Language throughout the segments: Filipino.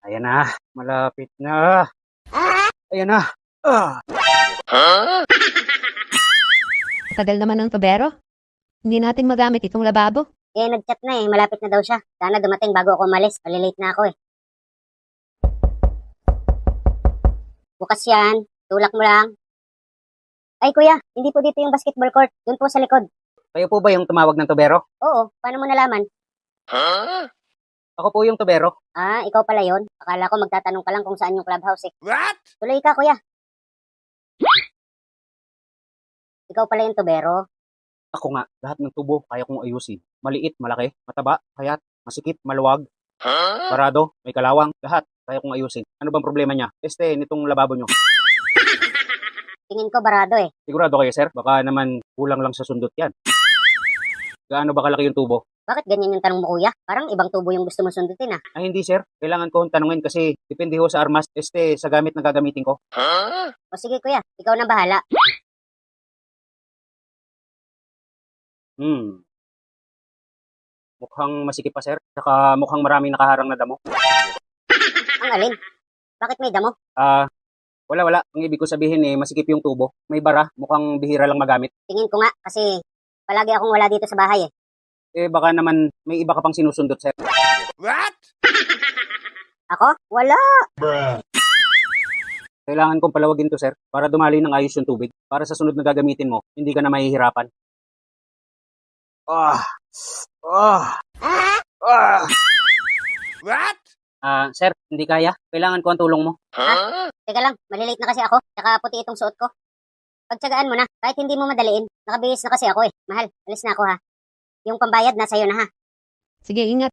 Ayan na, malapit na. Ayan na. Ah. Tagal naman ng tubero. Hindi natin magamit itong lababo. Nag-chat na malapit na daw siya. Sana dumating bago ako umalis. Malilate na ako Bukas yan. Tulak mo lang. Ay kuya, hindi po dito yung basketball court. Doon po sa likod. Kayo po ba yung tumawag ng tubero? Oo, paano mo nalaman? Ako po yung tubero. Ikaw pala yon. Akala ko magtatanong ka lang kung saan yung clubhouse What? Tuloy ka kuya. Ikaw pala yung tubero. Ako nga, lahat ng tubo kaya kong ayusin. Maliit, malaki, mataba, payat, masikip, maluwag, barado, may kalawang, lahat kaya kong ayusin. Ano bang problema niya? Nitong lababo nyo. Tingin ko barado Sigurado kayo, sir? Baka naman kulang lang sa sundot yan. Gaano ba kalaki yung tubo? Bakit ganyan yung tanong mo kuya? Parang ibang tubo yung gusto mo sundutin Ay hindi, sir. Kailangan ko tanungin kasi depende ho sa armas, sa gamit na gagamitin ko. O sige kuya, ikaw na bahala. Mukhang masikip pa, sir. Saka mukhang maraming nakaharang na damo. Ang alin? Bakit may damo? Wala. Ang ibig ko sabihin masikip yung tubo. May bara, mukhang bihira lang magamit. Tingin ko nga kasi palagi akong wala dito sa bahay Baka naman may iba ka pang sinusundot, sir. What? Ako? Wala. Kailangan kong palawagin to, sir, para dumali ng ayos yung tubig. Para sa sunod na gagamitin mo, hindi ka na mahihirapan. What? Sir, hindi kaya. Kailangan ko ang tulong mo. Teka lang, malilate na kasi ako. Tsaka puti itong suot ko. Pagtsagaan mo na, kahit hindi mo madaliin. Nakabihis na kasi ako Mahal, alis na ako ha. Yung pambayad na sa'yo na ha. Sige, ingat.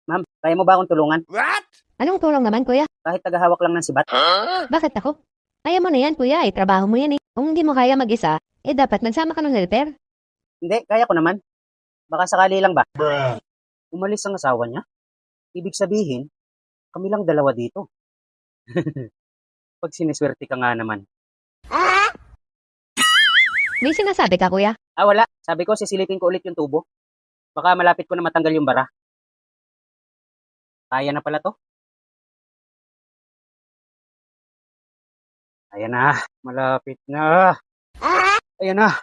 Ma'am, kaya mo ba akong tulungan? What? Anong tulong naman, kuya? Kahit tagahawak lang ng sibat. Bakit ako? Kaya mo na yan, kuya. Trabaho mo yan Kung hindi mo kaya mag-isa, dapat nagsama ka ng helper. Hindi, kaya ko naman. Baka sakali lang ba? Umalis ang asawa niya? Ibig sabihin, kami lang dalawa dito. Pag siniswerte ka nga naman. May sinasabi ka, kuya? Wala. Sabi ko, sisilipin ko ulit yung tubo. Baka malapit ko na matanggal yung bara. Kaya na pala to. Ayan na. Malapit na. Ayan na.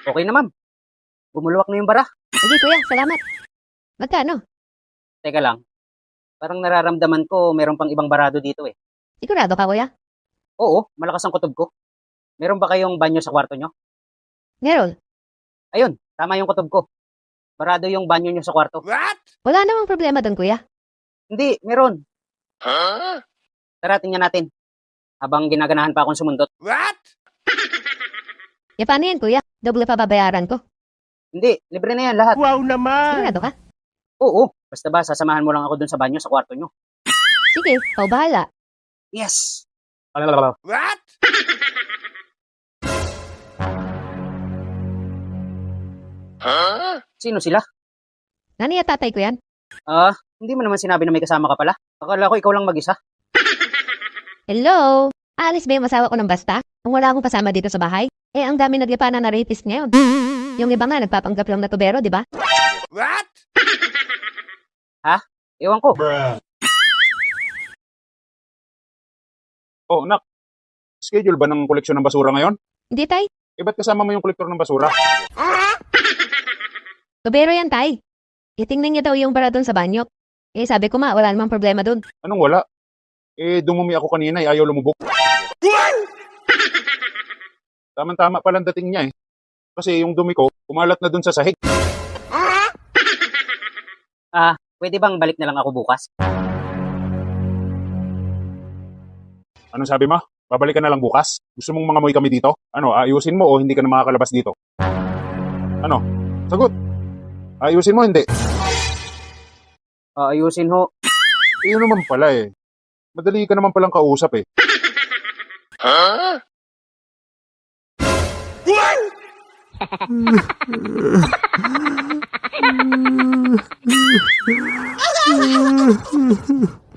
Okay na, ma'am. Bumuluwak na yung bara. Sige, kuya. Salamat. Magkano? Teka lang. Parang nararamdaman ko meron pang ibang barado dito Sigurado ka, kuya? Oo, malakas ang kutob ko. Meron ba kayong banyo sa kwarto nyo? Meron. Ayun, tama yung kutob ko. Barado yung banyo nyo sa kwarto. What? Wala namang problema doon, kuya. Hindi, meron. Tara, tingnan natin. Habang ginaganahan pa akong sumundot. What? Paano yan, kuya? Doble pa babayaran ko. Hindi, libre na yan lahat. Wow naman. Sigurado ka? Oo, basta ba sasamahan mo lang ako dun sa banyo sa kwarto nyo. Sige, ikaw bahala. Yes! What? Sino sila? Nani at tatay ko yan? Hindi mo naman sinabi na may kasama ka pala. Akala ko ikaw lang mag-isa. Hello? Alis ba yung asawa ko ng basta? Kung wala akong kasama dito sa bahay? Ang dami nagyapana na rapist ngayon. Yung iba nga nagpapanggap lang na tubero, di ba? What? Ewan ko. Oh, nak. Schedule ba ng koleksyon ng basura ngayon? Hindi, tay. Ba't kasama mo yung kolektor ng basura? Tubero yan, tay. Itingnan niya daw yung bara doon sa banyo. Sabi ko wala namang problema doon. Anong wala? Dumumi ako kanina ayaw lumubog. Tama-tama palang dating niya Kasi yung dumi ko, kumalat na dun sa sahig. Pwede bang balik na lang ako bukas? Anong sabi mo? Babalik ka na lang bukas? Gusto mong mangamoy kami dito? Ayusin mo o hindi ka na makakalabas dito? Sagot. Ayusin mo, hindi. Ayusin ho. Yun naman pala Madali ka naman palang kausap What?